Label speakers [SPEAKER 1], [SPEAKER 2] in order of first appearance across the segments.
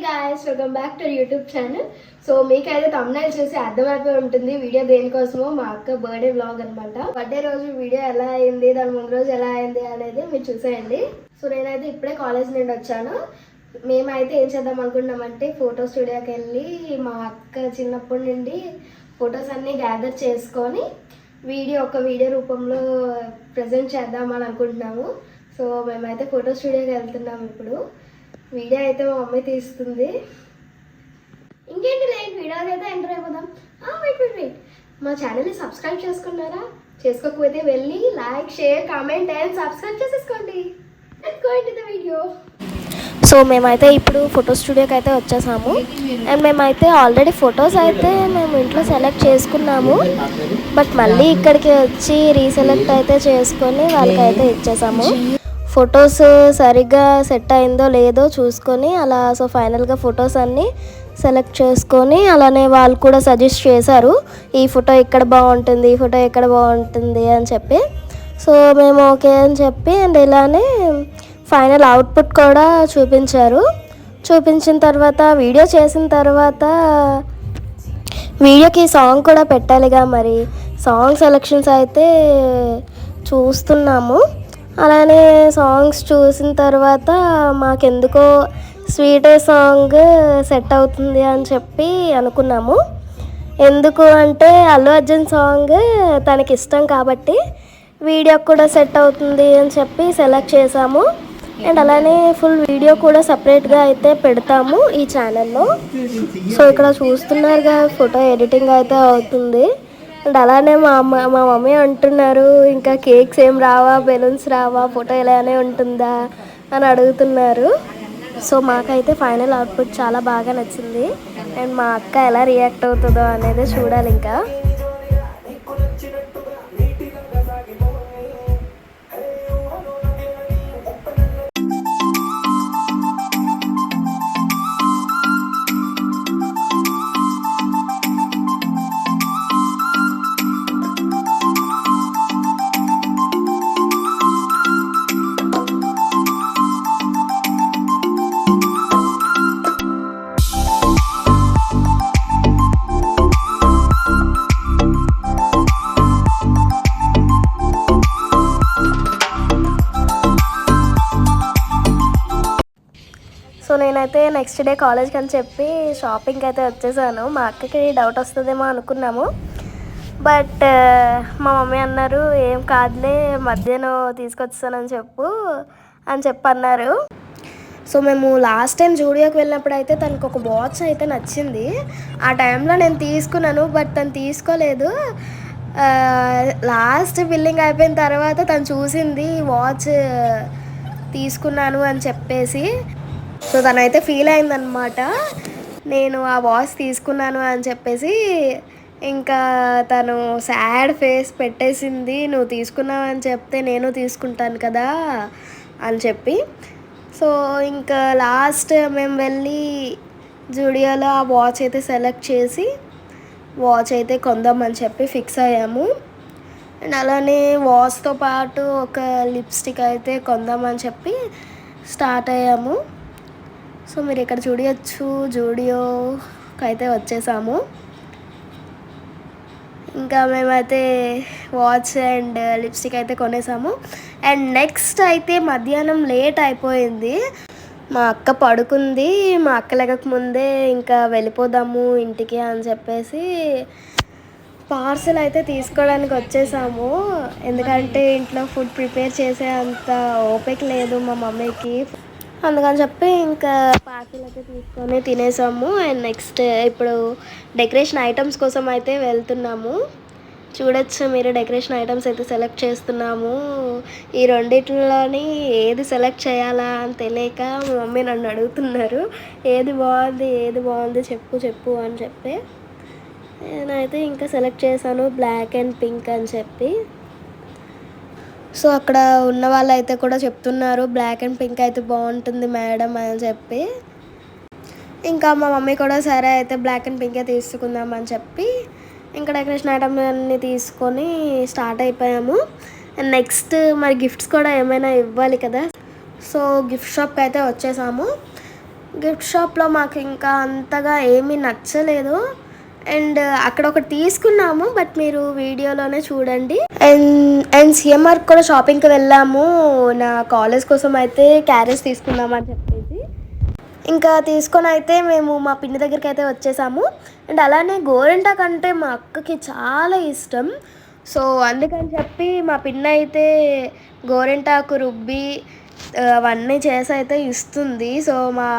[SPEAKER 1] Guys welcome back to YouTube channel. So మీకైతే thumbnail చూసి అర్థమైపోయి ఉంటుంది వీడియో దేనికోసమో. మా అక్క బర్త్డే వ్లాగ్ అనమాట. బర్త్డే రోజు వీడియో ఎలా అయింది, దాని ముందు రోజు ఎలా అయింది అనేది మీరు చూసేయండి. సో నేనైతే ఇప్పుడే కాలేజ్ నుండి వచ్చాను. మేమైతే ఏం చేద్దాం అనుకుంటున్నామంటే ఫోటో స్టూడియోకి వెళ్ళి మా అక్క చిన్నప్పటి నుండి ఫొటోస్ అన్నీ గ్యాదర్ చేసుకొని ఒక వీడియో రూపంలో ప్రజెంట్ చేద్దామని అనుకుంటున్నాము. సో మేమైతే ఫోటో స్టూడియోకి వెళ్తున్నాము. ఇప్పుడు వీడియో అయితే మా మమ్మీ తీస్తుంది. ఇంకేంటి లైక్ వీడియోకి అయితే ఎంటర్ అయిపోదాం. వెయిట్ మా ఛానల్ని సబ్స్క్రైబ్ చేసుకున్నారా? చేసుకోకపోతే వెళ్ళి like, share, comment and subscribe చేసేసుకోండి. Let's go into the video.
[SPEAKER 2] So మేమైతే ఇప్పుడు ఫోటో స్టూడియోకి అయితే వచ్చేసాము. అండ్ మేమైతే ఆల్రెడీ ఫొటోస్ అయితే మేము ఇంట్లో సెలెక్ట్ చేసుకున్నాము. బట్ మళ్ళీ ఇక్కడికి వచ్చి రీసెలెక్ట్ అయితే చేసుకొని వాళ్ళకైతే ఇచ్చేసాము. ఫొటోస్ సరిగ్గా సెట్ అయిందో లేదో చూసుకొని అలా సో ఫైనల్గా ఫొటోస్ అన్నీ సెలెక్ట్ చేసుకొని అలానే వాళ్ళు కూడా సజెస్ట్ చేశారు ఈ ఫోటో ఇక్కడ బాగుంటుంది, ఈ ఫోటో ఇక్కడ బాగుంటుంది అని చెప్పి. సో మేము ఓకే అని చెప్పి అండ్ ఇలానే ఫైనల్ అవుట్పుట్ కూడా చూపించారు. చూపించిన తర్వాత వీడియో చేసిన తర్వాత వీడియోకి సాంగ్ కూడా పెట్టాలిగా, మరి సాంగ్ సెలెక్షన్స్ అయితే చూస్తున్నాము. అలానే సాంగ్స్ చూసిన తర్వాత మాకెందుకో స్వీటే సాంగ్ సెట్ అవుతుంది అని చెప్పి అనుకున్నాము. ఎందుకు అంటే అల్లు అర్జున్ సాంగ్ తనకి ఇష్టం కాబట్టి వీడియోకి కూడా సెట్ అవుతుంది అని చెప్పి సెలెక్ట్ చేసాము. అండ్ అలానే ఫుల్ వీడియో కూడా సపరేట్గా అయితే పెడతాము ఈ ఛానల్లో. సో ఇక్కడ చూస్తున్నారుగా ఫోటో ఎడిటింగ్ అయితే అవుతుంది. అండ్ అలానే మా మమ్మీ అంటున్నారు ఇంకా కేక్స్ ఏం రావా, బెలూన్స్ రావా, ఫోటో ఇలానే ఉంటుందా అని అడుగుతున్నారు. సో మాకైతే ఫైనల్ అవుట్పుట్ చాలా బాగా నచ్చింది. అండ్ మా అక్క ఎలా రియాక్ట్ అవుతుందో అనేది చూడాలి ఇంకా. సో నేనైతే నెక్స్ట్ డే కాలేజ్కి అని చెప్పి షాపింగ్కి అయితే వచ్చేసాను. మా అక్కకి డౌట్ వస్తుందేమో అనుకున్నాము. బట్ మా మమ్మీ అన్నారు ఏం కాదులే మధ్యాహ్నం తీసుకొచ్చానని చెప్పి అన్నారు. సో మేము లాస్ట్ టైం జూడియోకి వెళ్ళినప్పుడు అయితే తనకు ఒక వాచ్ అయితే నచ్చింది. ఆ టైంలో నేను తీసుకున్నాను, బట్ తను తీసుకోలేదు. లాస్ట్ బిల్లింగ్ అయిపోయిన తర్వాత తను చూసింది వాచ్ తీసుకున్నాను అని చెప్పేసి. సో తనైతే ఫీల్ అయిందనమాట నేను ఆ వాచ్ తీసుకున్నాను అని చెప్పేసి. ఇంకా తను సాడ్ ఫేస్ పెట్టేసింది, నువ్వు తీసుకున్నావు అని చెప్తే నేను తీసుకుంటాను కదా అని చెప్పి. సో ఇంకా లాస్ట్ మేము వెళ్ళి జూడియోలో ఆ వాచ్ అయితే సెలెక్ట్ చేసి వాచ్ అయితే కొందామని చెప్పి ఫిక్స్ అయ్యాము. అండ్ అలానే వాచ్తో పాటు ఒక లిప్స్టిక్ అయితే కొందామని చెప్పి స్టార్ట్ అయ్యాము. సో మీరు ఇక్కడ చూడవచ్చు జూడియోకి అయితే వచ్చేసాము. ఇంకా మేమైతే వాచ్ అండ్ లిప్స్టిక్ అయితే కొనేసాము. అండ్ నెక్స్ట్ అయితే మధ్యాహ్నం లేట్ అయిపోయింది. మా అక్క పడుకుంది. మా అక్క లేకముందే ఇంకా వెళ్ళిపోదాము ఇంటికి అని చెప్పేసి పార్సల్ అయితే తీసుకోవడానికి వచ్చేసాము. ఎందుకంటే ఇంట్లో ఫుడ్ ప్రిపేర్ చేసే అంత ఓపిక లేదు మా మమ్మీకి. అందుకని చెప్పి ఇంకా పార్సల్ అయితే తీసుకొని తినేసాము. అండ్ నెక్స్ట్ ఇప్పుడు డెకరేషన్ ఐటమ్స్ కోసం అయితే వెళ్తున్నాము. చూడొచ్చు మీరు డెకరేషన్ ఐటమ్స్ అయితే సెలెక్ట్ చేస్తున్నాము. ఈ రెండిట్లోని ఏది సెలెక్ట్ చేయాలా అని తెలియక మా మమ్మీ నన్ను అడుగుతున్నారు ఏది బాగుంది చెప్పు అని చెప్పి. నేనైతే ఇంకా సెలెక్ట్ చేశాను బ్లాక్ అండ్ పింక్ అని చెప్పి. సో అక్కడ ఉన్న వాళ్ళు అయితే కూడా చెప్తున్నారు బ్లాక్ అండ్ పింక్ అయితే బాగుంటుంది మేడం అని చెప్పి. ఇంకా మా మమ్మీ కూడా సరే అయితే బ్లాక్ అండ్ పింకే తీసుకుందామని చెప్పి ఇంకా డెకరేషన్ ఐటమ్ అన్నీ తీసుకొని స్టార్ట్ అయిపోయాము. అండ్ నెక్స్ట్ మరి గిఫ్ట్స్ కూడా ఏమైనా ఇవ్వాలి కదా. సో గిఫ్ట్ షాప్కి అయితే వచ్చేసాము. గిఫ్ట్ షాప్లో మాకు ఇంకా అంతగా ఏమీ నచ్చలేదు. అండ్ అక్కడ ఒకటి తీసుకున్నాము, బట్ మీరు వీడియోలోనే చూడండి. అండ్ సిఎంఆర్ కూడా షాపింగ్కి వెళ్ళాము. నా కాలేజ్ కోసం అయితే క్యారేజ్ తీసుకుందామని చెప్పేసి ఇంకా తీసుకొని అయితే మేము మా పిన్ని దగ్గరికి అయితే వచ్చేసాము. అండ్ అలానే గోరింటాకు అంటే మా అక్కకి చాలా ఇష్టం. సో అందుకని చెప్పి మా పిన్ని అయితే గోరింటాకు రుబ్బి అవన్నీ చేసి అయితే ఇస్తుంది. సో మా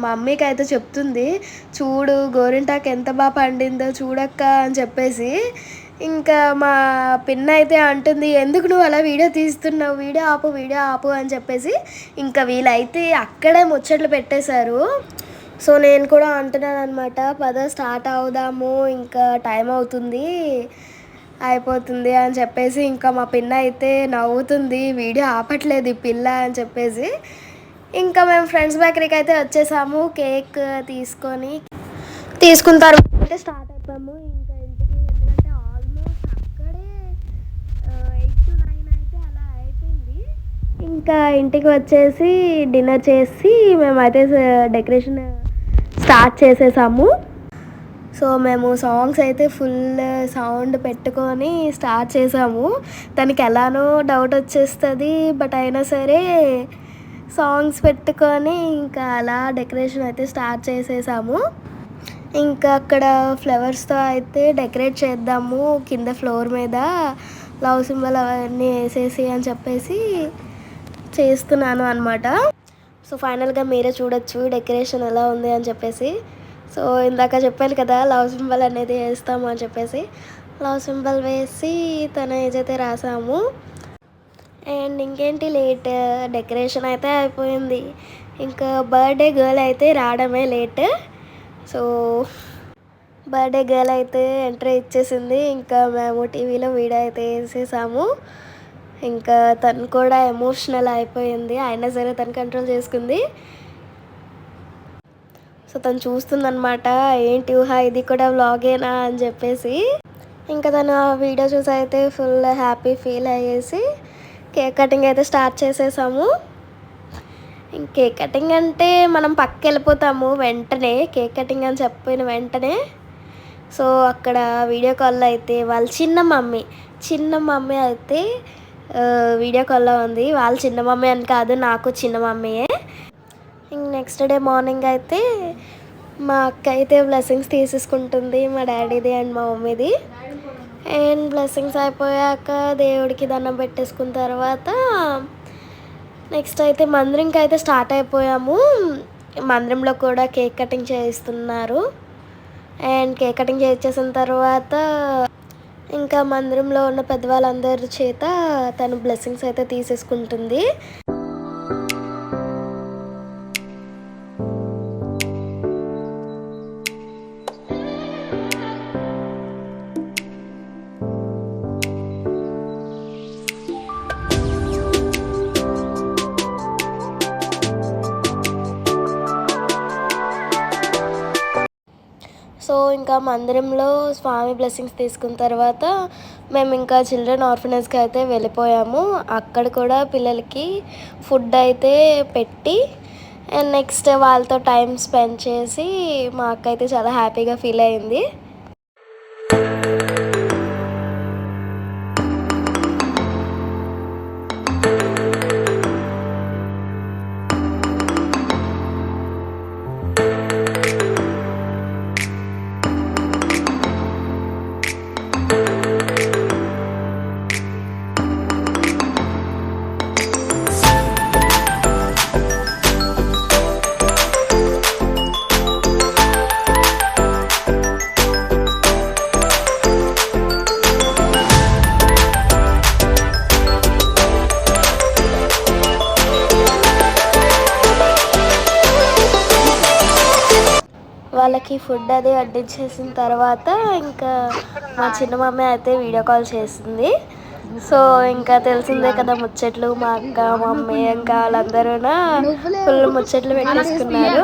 [SPEAKER 2] మమ్మీకి అయితే చెప్తుంది, చూడు గోరింటాకు ఎంత బాగా పండిందో చూడక్క అని చెప్పేసి. ఇంకా మా పిన్న అయితే అంటుంది, ఎందుకు నువ్వు అలా వీడియో తీస్తున్నావు, వీడియో ఆపు అని చెప్పేసి. ఇంకా వీళ్ళైతే అక్కడే ముచ్చట్లు పెట్టేశారు. సో నేను కూడా అంటున్నాను అనమాట, పద స్టార్ట్ అవుదాము, ఇంకా టైం అవుతుంది, అయిపోతుంది అని చెప్పేసి. ఇంకా మా పిన్న అయితే నవ్వుతుంది, వీడియో ఆపట్లేదు ఈ పిల్ల అని చెప్పేసి. ఇంకా మేము ఫ్రెండ్స్ బేకరీకి అయితే వచ్చేసాము. కేక్ తీసుకున్న తర్వాత అయితే స్టార్ట్ అయిపోయాము ఇంకా ఇంటికి. ఎందుకంటే ఆల్మోస్ట్ అక్కడే 8 to 9 అయితే అలా అయిపోయింది. ఇంకా ఇంటికి వచ్చేసి డిన్నర్ చేసి మేమైతే డెకరేషన్ స్టార్ట్ చేసేసాము. సో మేము సాంగ్స్ అయితే ఫుల్ సౌండ్ పెట్టుకొని స్టార్ట్ చేసాము. తనకి ఎలానో డౌట్ వచ్చేస్తుంది, బట్ అయినా సరే సాంగ్స్ పెట్టుకొని ఇంకా అలా డెకరేషన్ అయితే స్టార్ట్ చేసేసాము. ఇంకా అక్కడ ఫ్లవర్స్తో అయితే డెకరేట్ చేద్దాము, కింద ఫ్లోర్ మీద లవ్ సింబల్ అవన్నీ వేసేసి అని చెప్పేసి చేస్తున్నాను అనమాట. సో ఫైనల్గా మీరే చూడొచ్చు డెకరేషన్ ఎలా ఉంది అని చెప్పేసి. సో ఇందాక చెప్పాను కదా లవ్ సింబల్ అనేది వేస్తాము అని చెప్పేసి, లవ్ సింబల్ వేసి తన ఏజ్ అయితే రాసాము. అండ్ ఇంకేంటి లేట్, డెకరేషన్ అయితే అయిపోయింది. ఇంకా బర్త్డే గర్ల్ అయితే రావడమే లేట్. సో బర్త్డే గర్ల్ అయితే ఎంట్రీ ఇచ్చేసింది. ఇంకా మేము టీవీలో వీడియో అయితే వేసేసాము. ఇంకా తను కూడా ఎమోషనల్ అయిపోయింది, అయినా సరే తను కంట్రోల్ చేసుకుంది. సో తను చూస్తుందన్నమాట, ఏంటి ఊహా ఇది కూడా వ్లాగేనా అని చెప్పేసి. ఇంకా తను ఆ వీడియో చూసి అయితే ఫుల్ హ్యాపీ ఫీల్ అయ్యేసి కేక్ కటింగ్ అయితే స్టార్ట్ చేసేసాము. కేక్ కటింగ్ అంటే మనం పక్కకి వెళ్ళిపోతాము వెంటనే, కేక్ కటింగ్ అని చెప్పిన వెంటనే. సో అక్కడ వీడియో కాల్లో అయితే వాళ్ళ చిన్న మమ్మీ అయితే వీడియో కాల్లో ఉంది. వాళ్ళ చిన్న మమ్మీ అని కాదు, నాకు చిన్న మమ్మీయే. నెక్స్ట్ డే మార్నింగ్ అయితే మా అక్క అయితే బ్లెస్సింగ్స్ తీసేసుకుంటుంది, మా డాడీది అండ్ మా మమ్మీది. అండ్ బ్లెస్సింగ్స్ అయిపోయాక దేవుడికి దండం పెట్టేసుకున్న తర్వాత నెక్స్ట్ అయితే మందిరంకి అయితే స్టార్ట్ అయిపోయాము. మందిరంలో కూడా కేక్ కటింగ్ చేయిస్తున్నారు. అండ్ కేక్ కటింగ్ చేయించేసిన తర్వాత ఇంకా మందిరంలో ఉన్న పెద్దవాళ్ళందరి చేత తను బ్లెస్సింగ్స్ అయితే తీసేసుకుంటుంది. సో ఇంకా మందిరంలో స్వామి బ్లెస్సింగ్స్ తీసుకున్న తర్వాత మేము ఇంకా చిల్డ్రన్ ఆర్ఫనేజ్కి అయితే వెళ్ళిపోయాము. అక్కడ కూడా పిల్లలకి ఫుడ్ అయితే పెట్టి అండ్ నెక్స్ట్ వాళ్ళతో టైం స్పెండ్ చేసి మా అక్క అయితే చాలా హ్యాపీగా ఫీల్ అయింది. వాళ్ళకి ఫుడ్ అది వడ్డించేసిన తర్వాత ఇంకా మా చిన్న మమ్మీ అయితే వీడియో కాల్ చేసింది. సో ఇంకా తెలిసిందే కదా ముచ్చట్లు, మా అక్క మమ్మీ ఇంకా వాళ్ళందరూ ఫుల్ ముచ్చట్లు పెట్టేసుకున్నారు.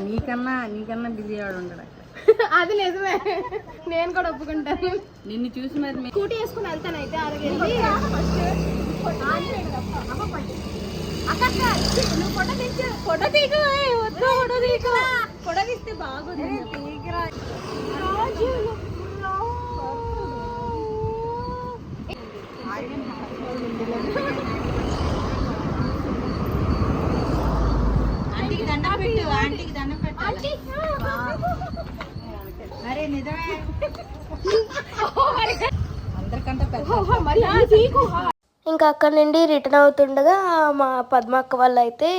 [SPEAKER 3] నీకన్నా బిజీ వాడు ఉంటాడు అక్కడ.
[SPEAKER 1] అది నిజమే, నేను కూడా ఒప్పుకుంటాను.
[SPEAKER 3] నిన్ను చూసి మరి
[SPEAKER 1] స్కూటీ వేసుకుని వెళ్తాను అయితే అరగెళ్ళి. నువ్వు ఫోటో తీసు, ఫోటో తీకు, ఫోటో తీకు, ఫోటో తీస్తే బాగుంది.
[SPEAKER 3] ఆంటీకి దండం పెట్టు, ఆంటీకి దండం పెట్టు. అరే నిజమే, అందరికంటే పెద్ద.
[SPEAKER 2] ఇంకా అక్కడ నుండి రిటర్న్ అవుతుండగా మా పద్మక్క వాళ్ళు అయితే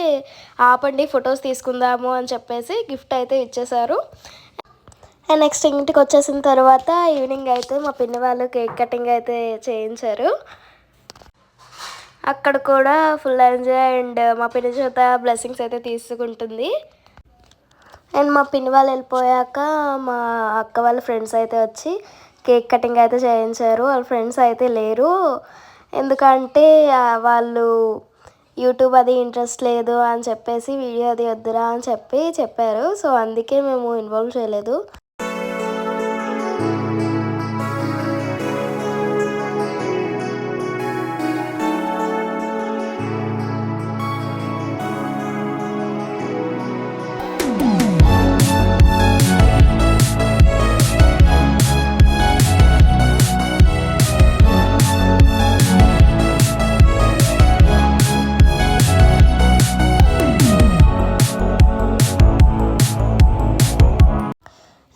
[SPEAKER 2] ఆపండి ఫొటోస్ తీసుకుందాము అని చెప్పేసి గిఫ్ట్ అయితే ఇచ్చేశారు. అండ్ నెక్స్ట్ ఇంటికి వచ్చేసిన తర్వాత ఈవినింగ్ అయితే మా పిన్ని వాళ్ళు కేక్ కటింగ్ అయితే చేయించారు. అక్కడ కూడా ఫుల్ ఎంజాయ్ అండ్ మా పిన్ని చేత బ్లెస్సింగ్స్ అయితే తీసుకుంటుంది. అండ్ మా పిన్ని వాళ్ళు వెళ్ళిపోయాక మా అక్క వాళ్ళ ఫ్రెండ్స్ అయితే వచ్చి కేక్ కటింగ్ అయితే చేయించారు. వాళ్ళ ఫ్రెండ్స్ అయితే లేరు, ఎందుకంటే వాళ్ళు యూట్యూబ్ అది ఇంట్రెస్ట్ లేదు అని చెప్పేసి వీడియో అది వద్దురా అని చెప్పారు. సో అందుకే మేము ఇన్వాల్వ్ చేయలేదు.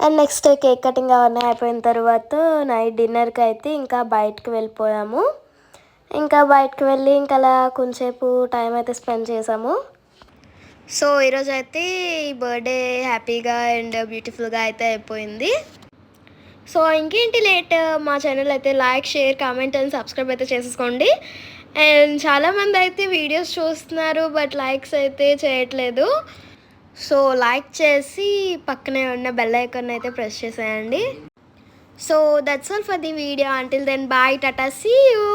[SPEAKER 2] అండ్ నెక్స్ట్ కేక్ కటింగ్ అవన్నీ అయిపోయిన తర్వాత నైట్ డిన్నర్కి అయితే ఇంకా బయటకు వెళ్ళిపోయాము. ఇంకా బయటకు వెళ్ళి ఇంకా అలా కొంచెంసేపు టైం అయితే స్పెండ్ చేసాము. సో ఈరోజు అయితే ఈ బర్త్డే హ్యాపీగా అండ్ బ్యూటిఫుల్గా అయితే అయిపోయింది. సో ఇంకేంటి లేట్, మా ఛానల్ అయితే like, share, comment and subscribe అయితే చేసేసుకోండి. అండ్ చాలామంది అయితే వీడియోస్ చూస్తున్నారు బట్ లైక్స్ అయితే చేయట్లేదు. సో లైక్ చేసి పక్కనే ఉన్న బెల్ ఐకాన్ అయితే ప్రెస్ చేసేయండి. So that's all for the video. Until then bye, tata, see you.